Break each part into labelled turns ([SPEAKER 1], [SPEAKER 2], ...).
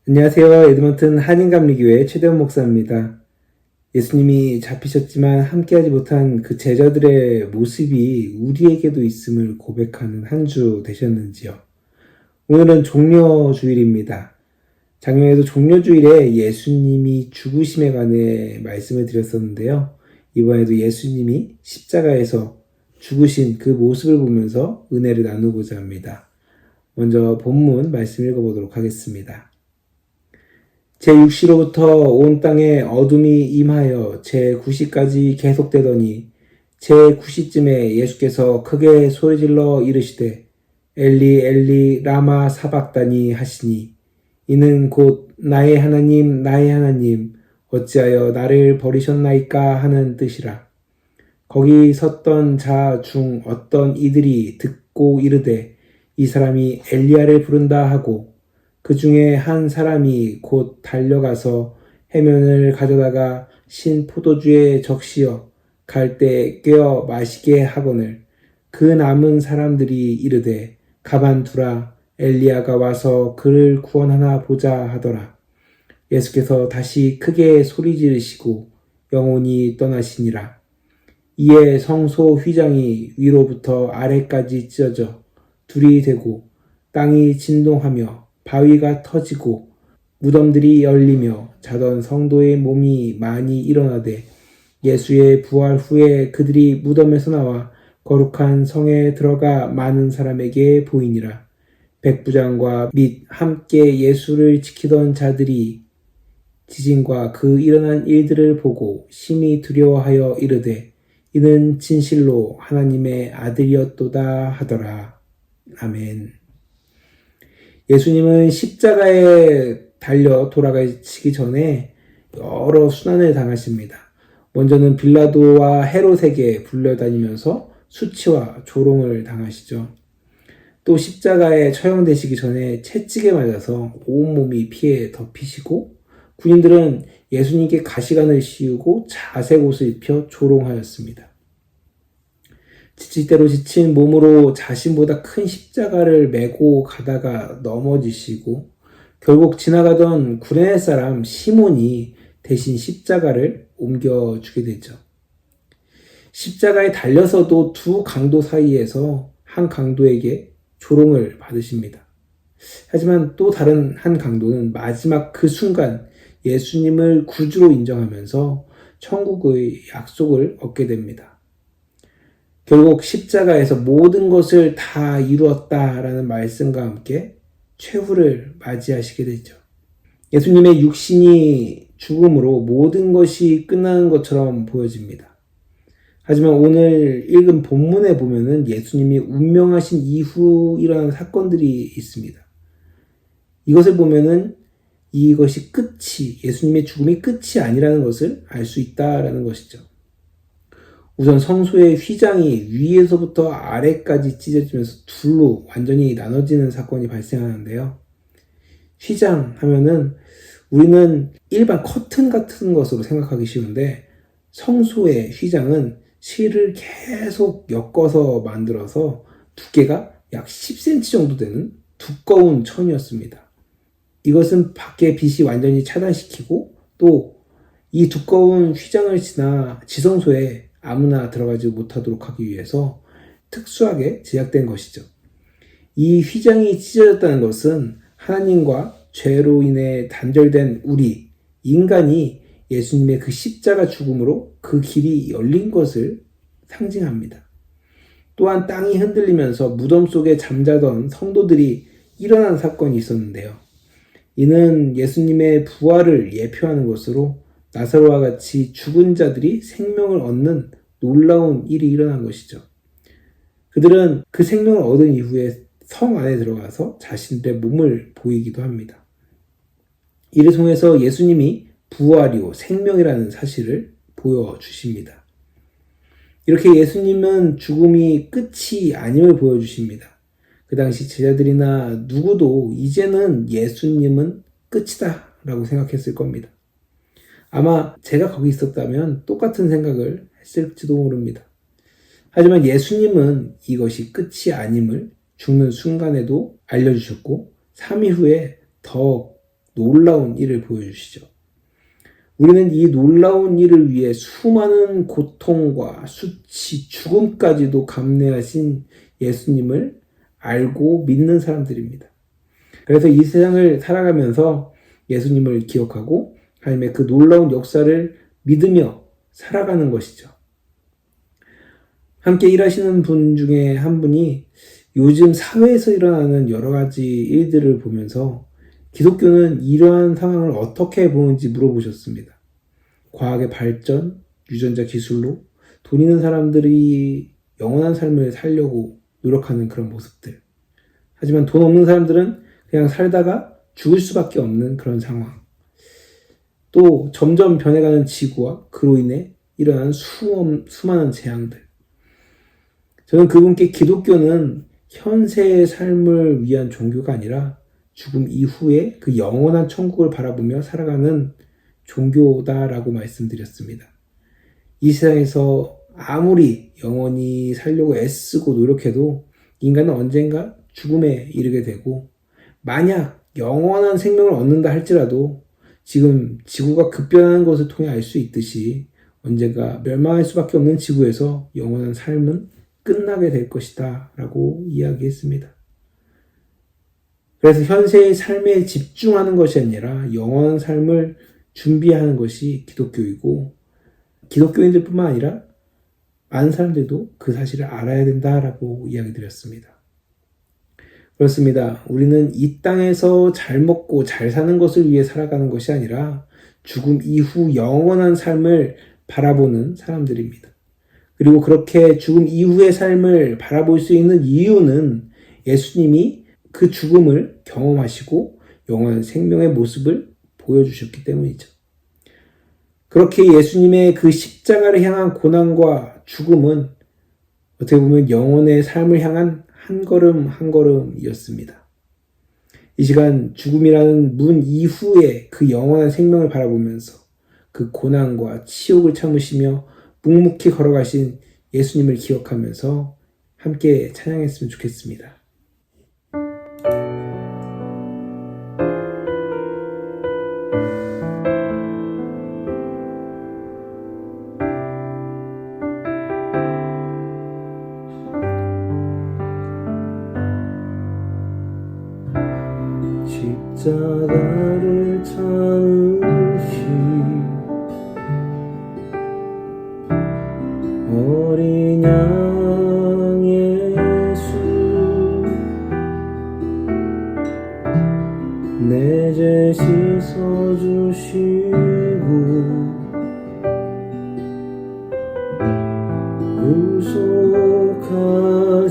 [SPEAKER 1] 안녕하세요. 에드먼튼 한인감리교회 최대원 목사입니다. 예수님이 잡히셨지만 함께하지 못한 그 제자들의 모습이 우리에게도 있음을 고백하는 한 주 되셨는지요? 오늘은 종려주일입니다. 작년에도 종려주일에 예수님이 죽으심에 관해 말씀을 드렸었는데요. 이번에도 예수님이 십자가에서 죽으신 그 모습을 보면서 은혜를 나누고자 합니다. 먼저 본문 말씀 읽어보도록 하겠습니다. 제6시로부터 온 땅에 어둠이 임하여 제9시까지 계속되더니 제9시쯤에 예수께서 크게 소리질러 이르시되 엘리 엘리 라마 사박다니 하시니 이는 곧 나의 하나님 어찌하여 나를 버리셨나이까 하는 뜻이라. 거기 섰던 자 중 어떤 이들이 듣고 이르되 이 사람이 엘리야를 부른다 하고 그 중에 한 사람이 곧 달려가서 해면을 가져다가 신 포도주에 적시어 갈 때 꿰어 마시게 하거늘 그 남은 사람들이 이르되 가만두라 엘리야가 와서 그를 구원하나 보자 하더라. 예수께서 다시 크게 소리 지르시고 영혼이 떠나시니라. 이에 성소 휘장이 위로부터 아래까지 찢어져 둘이 되고 땅이 진동하며 바위가 터지고 무덤들이 열리며 자던 성도의 몸이 많이 일어나되 예수의 부활 후에 그들이 무덤에서 나와 거룩한 성에 들어가 많은 사람에게 보이니라. 백부장과 및 함께 예수를 지키던 자들이 지진과 그 일어난 일들을 보고 심히 두려워하여 이르되 이는 진실로 하나님의 아들이었도다 하더라. 아멘. 예수님은 십자가에 달려 돌아가시기 전에 여러 순환을 당하십니다. 먼저는 빌라도와 헤롯에게 불려다니면서 수치와 조롱을 당하시죠. 또 십자가에 처형되시기 전에 채찍에 맞아서 온몸이 피에 덮이시고 군인들은 예수님께 가시관을 씌우고 자색 옷을 입혀 조롱하였습니다. 지칠 대로 지친 몸으로 자신보다 큰 십자가를 메고 가다가 넘어지시고 결국 지나가던 구레네 사람 시몬이 대신 십자가를 옮겨주게 되죠. 십자가에 달려서도 두 강도 사이에서 한 강도에게 조롱을 받으십니다. 하지만 또 다른 한 강도는 마지막 그 순간 예수님을 구주로 인정하면서 천국의 약속을 얻게 됩니다. 결국 십자가에서 모든 것을 다 이루었다라는 말씀과 함께 최후를 맞이하시게 되죠. 예수님의 육신이 죽음으로 모든 것이 끝나는 것처럼 보여집니다. 하지만 오늘 읽은 본문에 보면은 예수님이 운명하신 이후 일어난 사건들이 있습니다. 이것을 보면은 이것이 예수님의 죽음이 끝이 아니라는 것을 알 수 있다라는 것이죠. 우선 성소의 휘장이 위에서부터 아래까지 찢어지면서 둘로 완전히 나눠지는 사건이 발생하는데요. 휘장 하면은 우리는 일반 커튼 같은 것으로 생각하기 쉬운데 성소의 휘장은 실을 계속 엮어서 만들어서 두께가 약 10cm 정도 되는 두꺼운 천이었습니다. 이것은 밖의 빛이 완전히 차단시키고 또 이 두꺼운 휘장을 지나 지성소에 아무나 들어가지 못하도록 하기 위해서 특수하게 제작된 것이죠. 이 휘장이 찢어졌다는 것은 하나님과 죄로 인해 단절된 우리, 인간이 예수님의 그 십자가 죽음으로 그 길이 열린 것을 상징합니다. 또한 땅이 흔들리면서 무덤 속에 잠자던 성도들이 일어난 사건이 있었는데요. 이는 예수님의 부활을 예표하는 것으로 나사로와 같이 죽은 자들이 생명을 얻는 놀라운 일이 일어난 것이죠. 그들은 그 생명을 얻은 이후에 성 안에 들어가서 자신들의 몸을 보이기도 합니다. 이를 통해서 예수님이 부활이요 생명이라는 사실을 보여주십니다. 이렇게 예수님은 죽음이 끝이 아님을 보여주십니다. 그 당시 제자들이나 누구도 이제는 예수님은 끝이다 라고 생각했을 겁니다. 아마 제가 거기 있었다면 똑같은 생각을 했을지도 모릅니다. 하지만 예수님은 이것이 끝이 아님을 죽는 순간에도 알려주셨고 3일 후에 더 놀라운 일을 보여주시죠. 우리는 이 놀라운 일을 위해 수많은 고통과 수치, 죽음까지도 감내하신 예수님을 알고 믿는 사람들입니다. 그래서 이 세상을 살아가면서 예수님을 기억하고 하나님의 그 놀라운 역사를 믿으며 살아가는 것이죠. 함께 일하시는 분 중에 한 분이 요즘 사회에서 일어나는 여러 가지 일들을 보면서 기독교는 이러한 상황을 어떻게 보는지 물어보셨습니다. 과학의 발전, 유전자 기술로 돈 있는 사람들이 영원한 삶을 살려고 노력하는 그런 모습들. 하지만 돈 없는 사람들은 그냥 살다가 죽을 수밖에 없는 그런 상황. 또 점점 변해가는 지구와 그로 인해 일어나는 수많은 재앙들. 저는 그분께 기독교는 현세의 삶을 위한 종교가 아니라 죽음 이후에 그 영원한 천국을 바라보며 살아가는 종교다라고 말씀드렸습니다. 이 세상에서 아무리 영원히 살려고 애쓰고 노력해도 인간은 언젠가 죽음에 이르게 되고, 만약 영원한 생명을 얻는다 할지라도 지금 지구가 급변하는 것을 통해 알 수 있듯이 언젠가 멸망할 수밖에 없는 지구에서 영원한 삶은 끝나게 될 것이다 라고 이야기했습니다. 그래서 현세의 삶에 집중하는 것이 아니라 영원한 삶을 준비하는 것이 기독교이고, 기독교인들뿐만 아니라 많은 사람들도 그 사실을 알아야 된다라고 이야기 드렸습니다. 그렇습니다. 우리는 이 땅에서 잘 먹고 잘 사는 것을 위해 살아가는 것이 아니라 죽음 이후 영원한 삶을 바라보는 사람들입니다. 그리고 그렇게 죽음 이후의 삶을 바라볼 수 있는 이유는 예수님이 그 죽음을 경험하시고 영원한 생명의 모습을 보여주셨기 때문이죠. 그렇게 예수님의 그 십자가를 향한 고난과 죽음은 어떻게 보면 영혼의 삶을 향한 한 걸음 한 걸음이었습니다. 이 시간 죽음이라는 문 이후에 그 영원한 생명을 바라보면서 그 고난과 치욕을 참으시며 묵묵히 걸어가신 예수님을 기억하면서 함께 찬양했으면 좋겠습니다. 십자가를 참으신 어린 양 예수, 내 죄 씻어주시고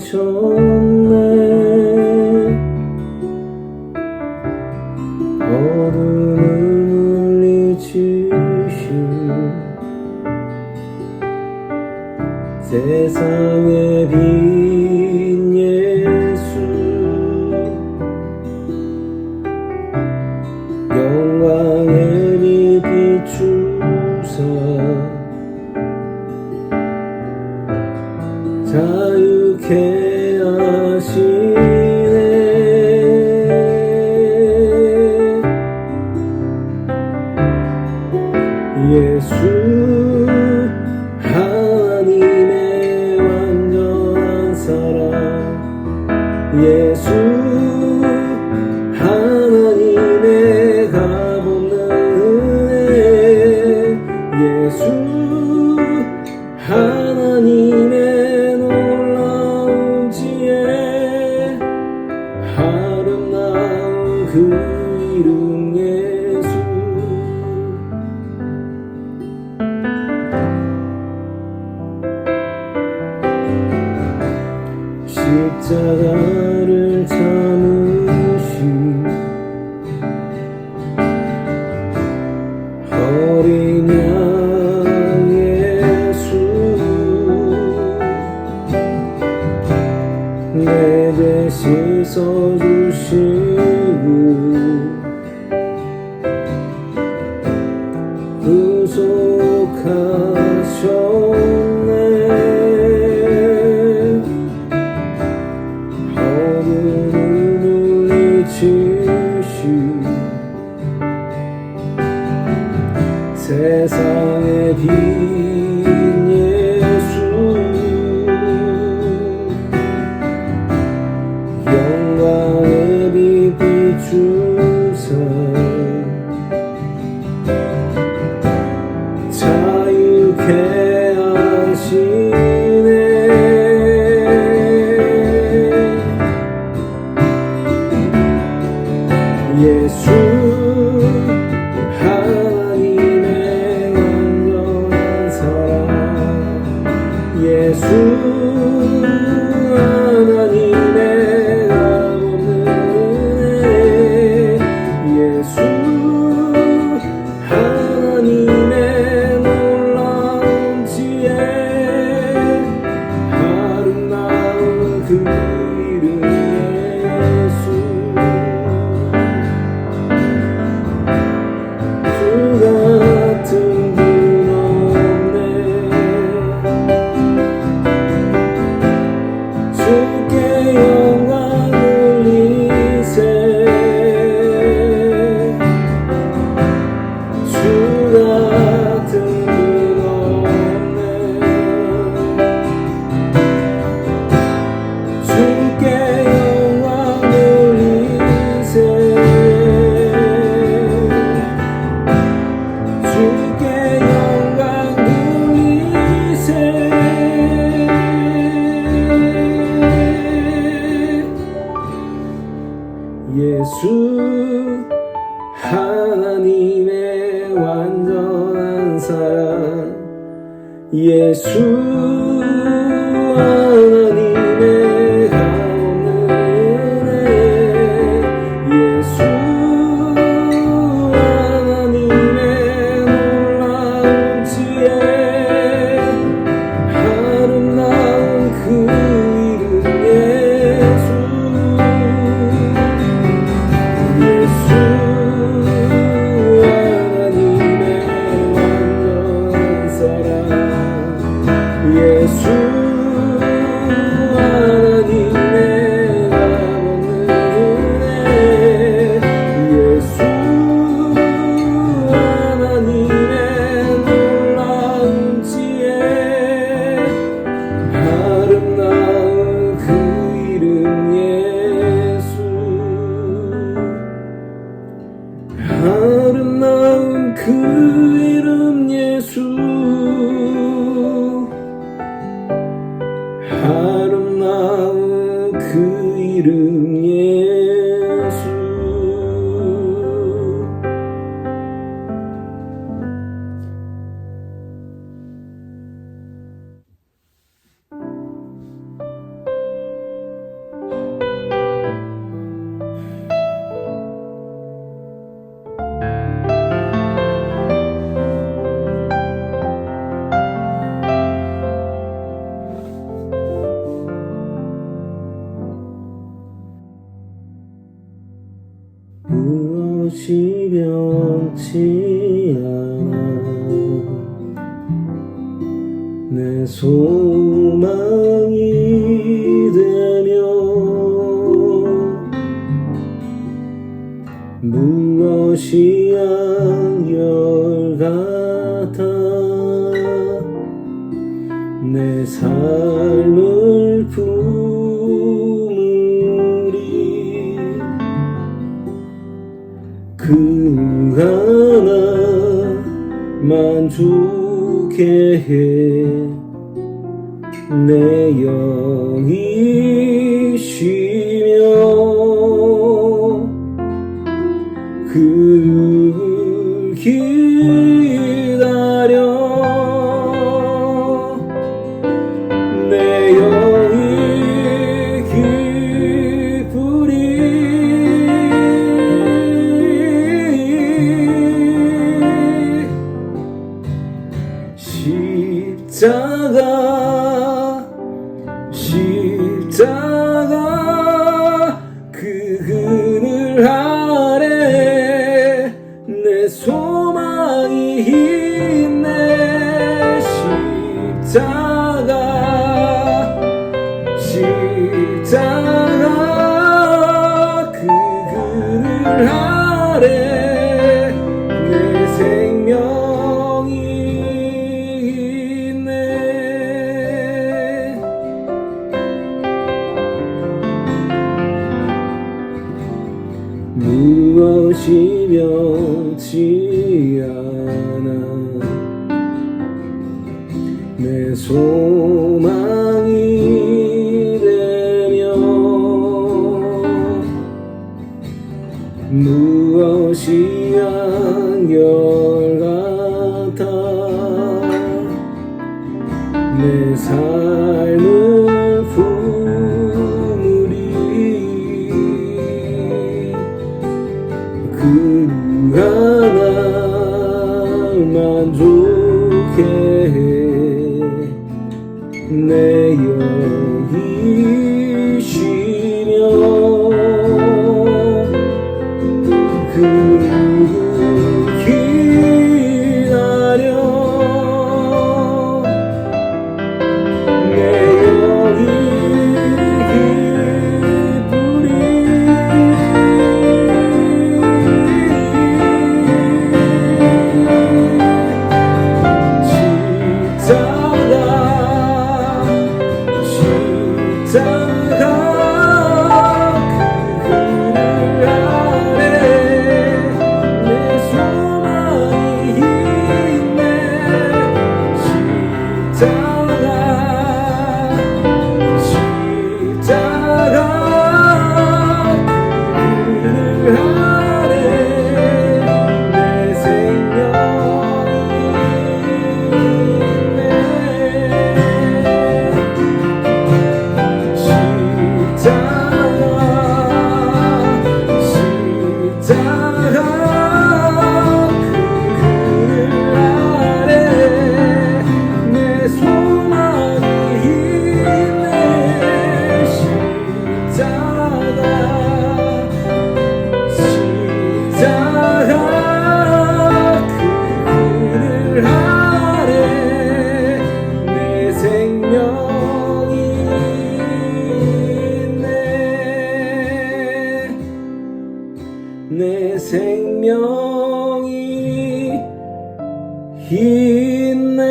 [SPEAKER 1] 구속하셨네. 어둠을 물리치신 세상의 빛 예수, 영광의 빛 비추사 자유케 하시네. 예수 하나님의 완전한 사랑, 예수 하나님의 값없는 은혜, 예수 하나님의 놀라운 지혜, 아름다운 그 이름 예수. 십자가를 참으신 어린 양 예수, 내 죄 씻어주시고 구속하셨네. 어둠을 물리치신 예수 영광의 빛 비추사 자유케 하시네 예수 하나님의 완전한 사랑 예수 하나님의 값없는 은혜 예수 하나님의 놀라운 지혜 아름다운 그 이름 예수 같은 분 없네 주께 영광 돌리세 주 같은 분 없네 주께 영광 돌리세 주께 영광 돌리세 예수 하나님의 완전한 사랑 예수 하나님의 값없는 은혜 예수 하나님의 놀라운 지혜 아름다운 그 이름 예수 예수 하나님의 완전한 사랑 예수 하나님의 값없는 은혜 예수 하나님의 놀라운 지혜 아름다운 그 이름 예수 아름다운 그 이름 예수 아름다운 그 이름 예수 무엇이 변치 않아 내 소망이 되며 무엇이 한결같아 내 삶을 품으리 그 하나 만족해 해 내 영이 쉬며 그를 기다려 내 영이 기쁘리 십자가 그 그늘 아래 내 소망이 있네 십자가 그 그늘 아래 내 생명이 내 소망이 되며 무엇이 한결같아 내 삶을 품으리 그 하나 만족해 내 영이 쉬며 그를 기다려 내 영이 기쁘리 내 생명이 있네.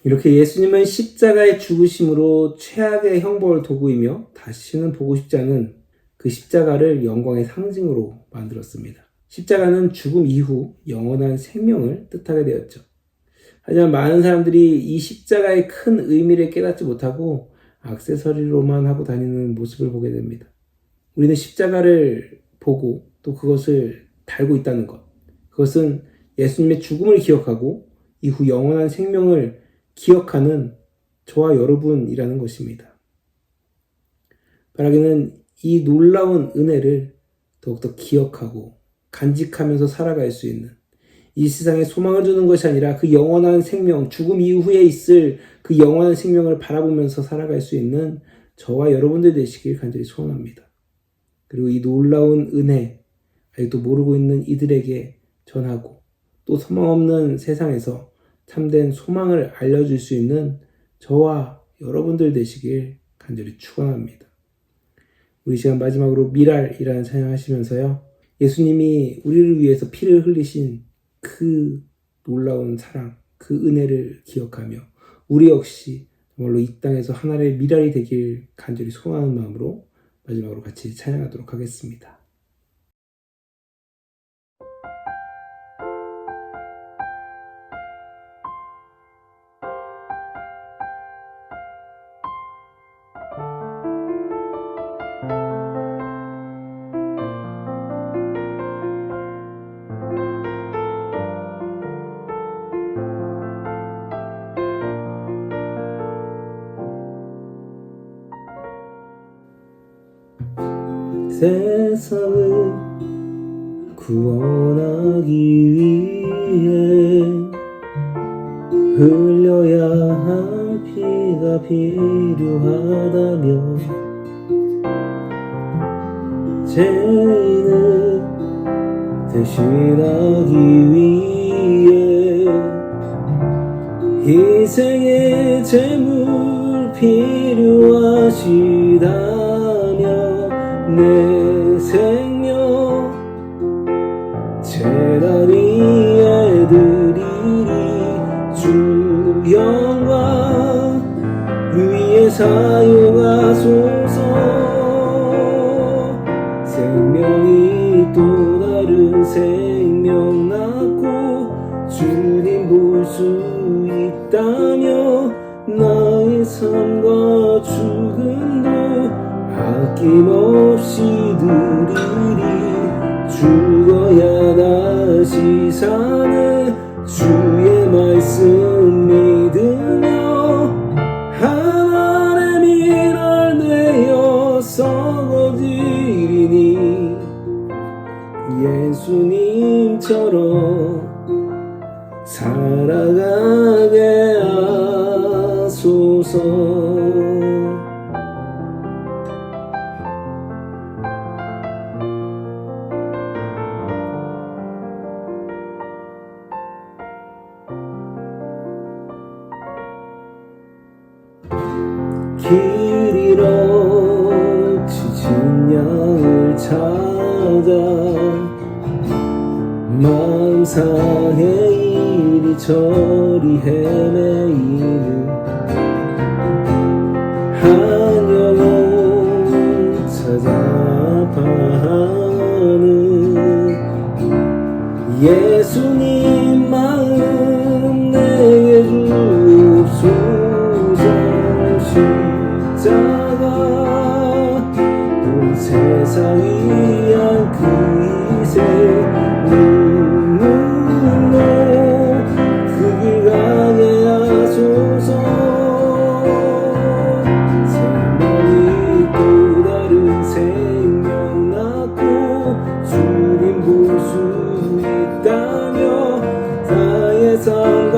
[SPEAKER 1] 이렇게 예수님은 십자가의 죽으심으로 최악의 형벌 도구이며 다시는 보고 싶지 않은 그 십자가를 영광의 상징으로 만들었습니다. 십자가는 죽음 이후 영원한 생명을 뜻하게 되었죠. 하지만 많은 사람들이 이 십자가의 큰 의미를 깨닫지 못하고 액세서리로만 하고 다니는 모습을 보게 됩니다. 우리는 십자가를 보고 또 그것을 달고 있다는 것, 그것은 예수님의 죽음을 기억하고 이후 영원한 생명을 기억하는 저와 여러분이라는 것입니다. 바라기는 이 놀라운 은혜를 더욱더 기억하고 간직하면서 살아갈 수 있는, 이 세상에 소망을 주는 것이 아니라 그 영원한 생명, 죽음 이후에 있을 그 영원한 생명을 바라보면서 살아갈 수 있는 저와 여러분들 되시길 간절히 소원합니다. 그리고 이 놀라운 은혜, 아직도 모르고 있는 이들에게 전하고 또 소망 없는 세상에서 참된 소망을 알려줄 수 있는 저와 여러분들 되시길 간절히 축원합니다. 우리 시간 마지막으로 미랄이라는 찬양 하시면서요, 예수님이 우리를 위해서 피를 흘리신 그 놀라운 사랑, 그 은혜를 기억하며 우리 역시 정말로 이 땅에서 하나의 미랄이 되길 간절히 소원하는 마음으로 마지막으로 같이 찬양하도록 하겠습니다. 세상을 구원하기 위해 흘려야 할 피가 필요하다면 죄인을 대신하기 위해 희생의 제물 필요하시다면 내 생명 제단 위에 드리리. 주 영광 위에 사용하소서. 아낌없이 드리리. 죽어야 다시 사는 주의 말씀 믿으며 하나님의 일을 내어 썩어지리니 예수님처럼 살아가게 하소서. 길 잃어 지친 양을 찾아 마음 상해 이리저리 헤매이는 한 영혼 찾아가는 예수님 마음 내게 주옵소서. 십자가 온 세상이 위한 그 이세 눈물로 그 길 가게 하소서. 생명이 또 다른 생명 낳고 주님 볼 수 있다며 나의 삶과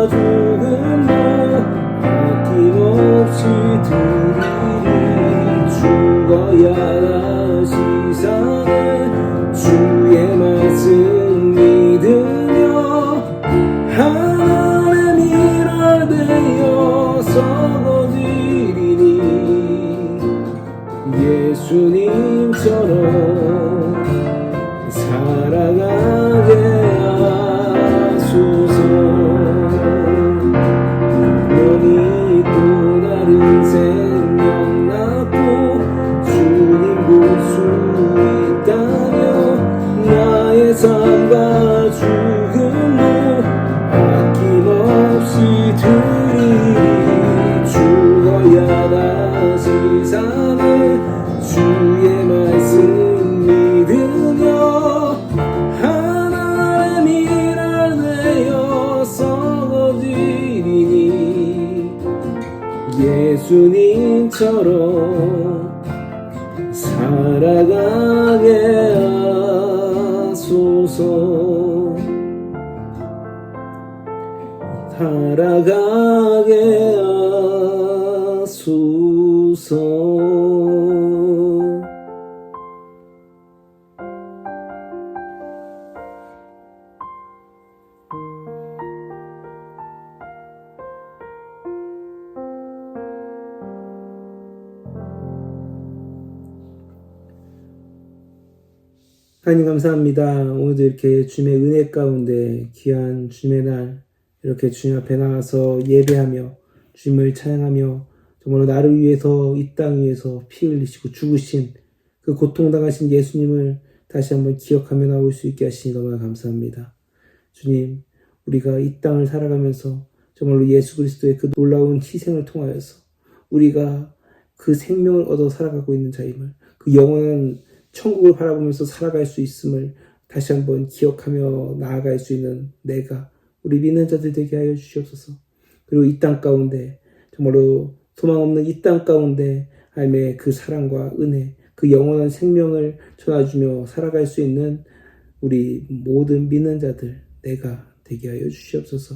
[SPEAKER 1] 죽음도 아낌없이 드리리. 죽어야 다시 사는 주의 말씀 믿으며 하나님의 일을 내어 썩어지리니 예수님처럼 살아가게 하소서. 너니 또 다른 생명 낳고 주님 볼 수 있다며 나의 삶과 죽음도 아낌없이 드리리. 죽어야 다시 사는 주의 말씀 믿으며 하나님의 일을 내어 썩어지리니 예수님처럼 살아가게 하소서. 살아가게 하소서. 하나님 감사합니다. 오늘도 이렇게 주님의 은혜 가운데 귀한 주님의 날 이렇게 주님 앞에 나와서 예배하며 주님을 찬양하며 정말로 나를 위해서 이 땅 위에서 피 흘리시고 죽으신 그 고통당하신 예수님을 다시 한번 기억하며 나올 수 있게 하시니 너무나 감사합니다. 주님, 우리가 이 땅을 살아가면서 정말로 예수 그리스도의 그 놀라운 희생을 통하여서 우리가 그 생명을 얻어 살아가고 있는 자임을, 그 영원한 천국을 바라보면서 살아갈 수 있음을 다시 한번 기억하며 나아갈 수 있는 내가, 우리 믿는 자들 되게 하여 주시옵소서. 그리고 이 땅 가운데 정말로 소망 없는 이 땅 가운데 하나님의 그 사랑과 은혜, 그 영원한 생명을 전해주며 살아갈 수 있는 우리 모든 믿는 자들 내가 되게 하여 주시옵소서.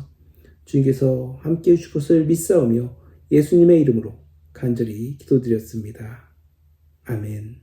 [SPEAKER 1] 주님께서 함께해 주실 것을 믿사오며 예수님의 이름으로 간절히 기도드렸습니다. 아멘.